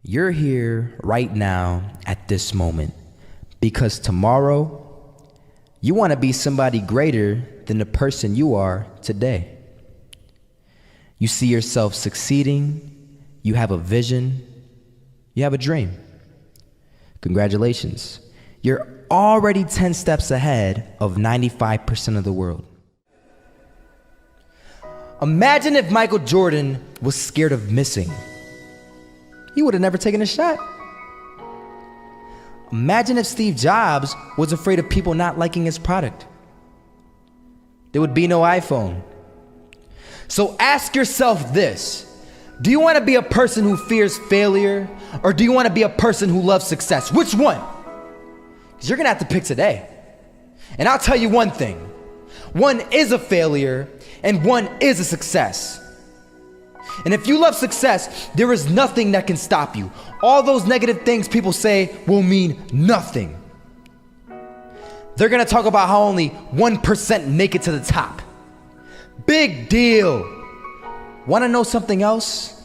You're here right now at this moment because tomorrow you want to be somebody greater than the person you are today. You see yourself succeeding, you have a vision, you have a dream. Congratulations. You're already 10 steps ahead of 95% of the world. Imagine if Michael Jordan was scared of missing. He would have never taken a shot. Imagine if Steve Jobs was afraid of people not liking his product. There would be no iPhone. So ask yourself this: do you want to be a person who fears failure, or do you want to be a person who loves success? Which one? Because you're going to have to pick today. And I'll tell you one thing: one is a failure and one is a success. And if you love success, there is nothing that can stop you. All those negative things people say will mean nothing. They're gonna talk about how only 1% make it to the top. Big deal. Wanna know something else?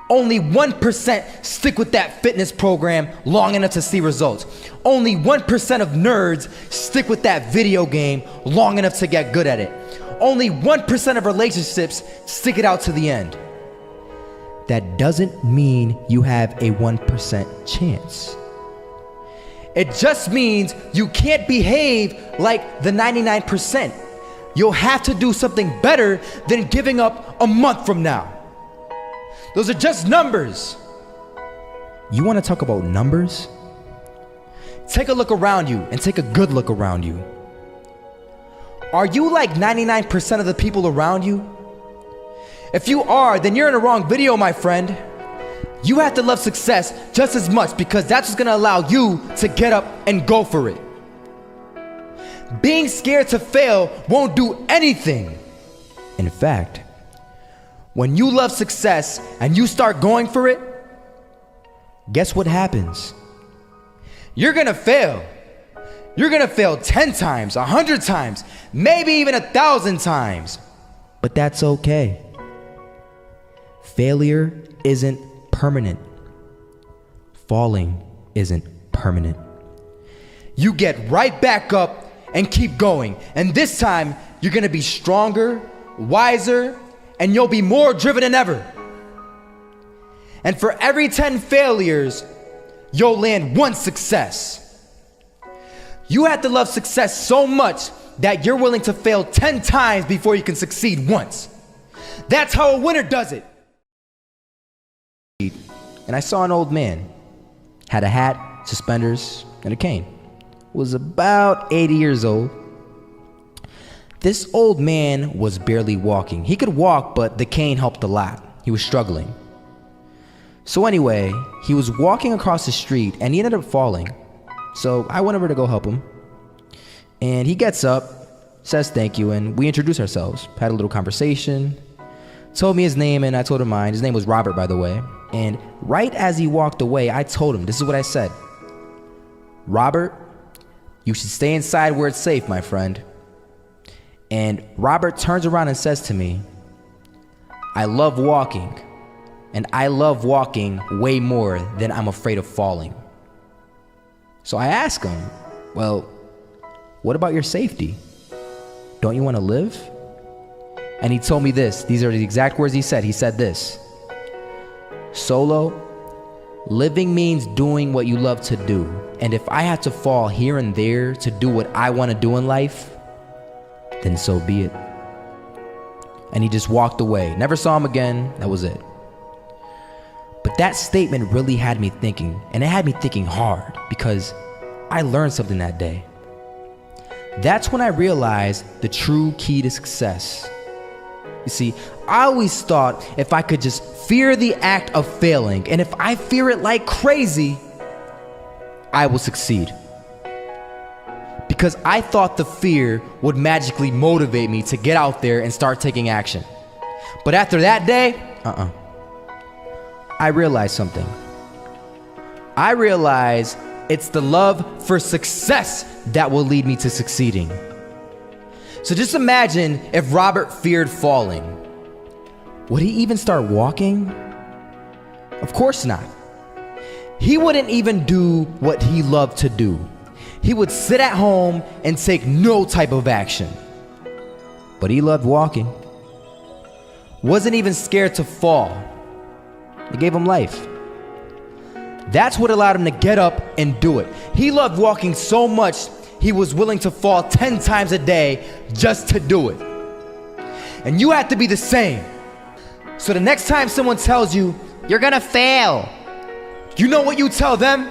Only 1% stick with that fitness program long enough to see results. Only 1% of nerds stick with that video game long enough to get good at it. Only 1% of relationships stick it out to the end. That doesn't mean you have a 1% chance. It just means you can't behave like the 99%. You'll have to do something better than giving up a month from now. Those are just numbers. You want to talk about numbers? Take a look around you and take a good look around you. Are you like 99% of the people around you? If you are, then you're in the wrong video, my friend. You have to love success just as much because that's what's gonna allow you to get up and go for it. Being scared to fail won't do anything. In fact, when you love success and you start going for it, guess what happens? You're gonna fail. You're gonna fail 10 times, 100 times, maybe even 1,000 times. But that's okay. Failure isn't permanent. Falling isn't permanent. You get right back up and keep going. And this time, you're gonna be stronger, wiser, and you'll be more driven than ever. And for every 10 failures, you'll land one success. You have to love success so much that you're willing to fail 10 times before you can succeed once. That's how a winner does it. And I saw an old man, had a hat, suspenders, and a cane. Was about 80 years old. This old man was barely walking. He could walk, but the cane helped a lot. He was struggling. So anyway, he was walking across the street and he ended up falling. So I went over to go help him. And he gets up, says thank you, and we introduced ourselves. Had a little conversation. Told me his name and I told him mine. His name was Robert, by the way. And right as he walked away, I told him, this is what I said: Robert, you should stay inside where it's safe, my friend. And Robert turns around and says to me, I love walking, and I love walking way more than I'm afraid of falling. So I asked him, well, what about your safety? Don't you want to live? And he told me this. These are the exact words he said. He said this: Solo, living means doing what you love to do. And if I have to fall here and there to do what I want to do in life, then so be it. And he just walked away. Never saw him again. That was it. But that statement really had me thinking, and it had me thinking hard because I learned something that day. That's when I realized the true key to success. You see, I always thought if I could just fear the act of failing, and if I fear it like crazy, I will succeed. Because I thought the fear would magically motivate me to get out there and start taking action. But after that day, I realized something. I realized it's the love for success that will lead me to succeeding. So just imagine if Robert feared falling. Would he even start walking? Of course not. He wouldn't even do what he loved to do. He would sit at home and take no type of action. But he loved walking. Wasn't even scared to fall. It gave him life. That's what allowed him to get up and do it. He loved walking so much, he was willing to fall 10 times a day just to do it. And you have to be the same. So the next time someone tells you, you're gonna fail, you know what you tell them?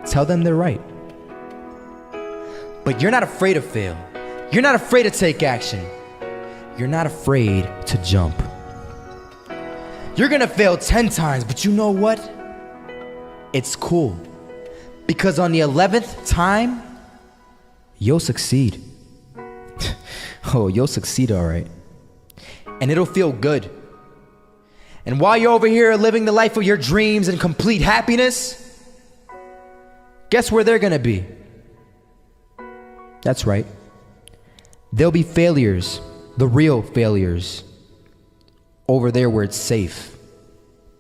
Tell them they're right. But you're not afraid to fail. You're not afraid to take action. You're not afraid to jump. You're gonna fail 10 times, but you know what? It's cool. Because on the 11th time, you'll succeed. Oh, you'll succeed all right. And it'll feel good. And while you're over here living the life of your dreams and complete happiness, guess where they're gonna be? That's right. They'll be failures, the real failures, over there where it's safe,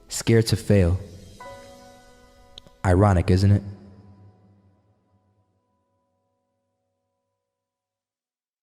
scared to fail. Ironic, isn't it?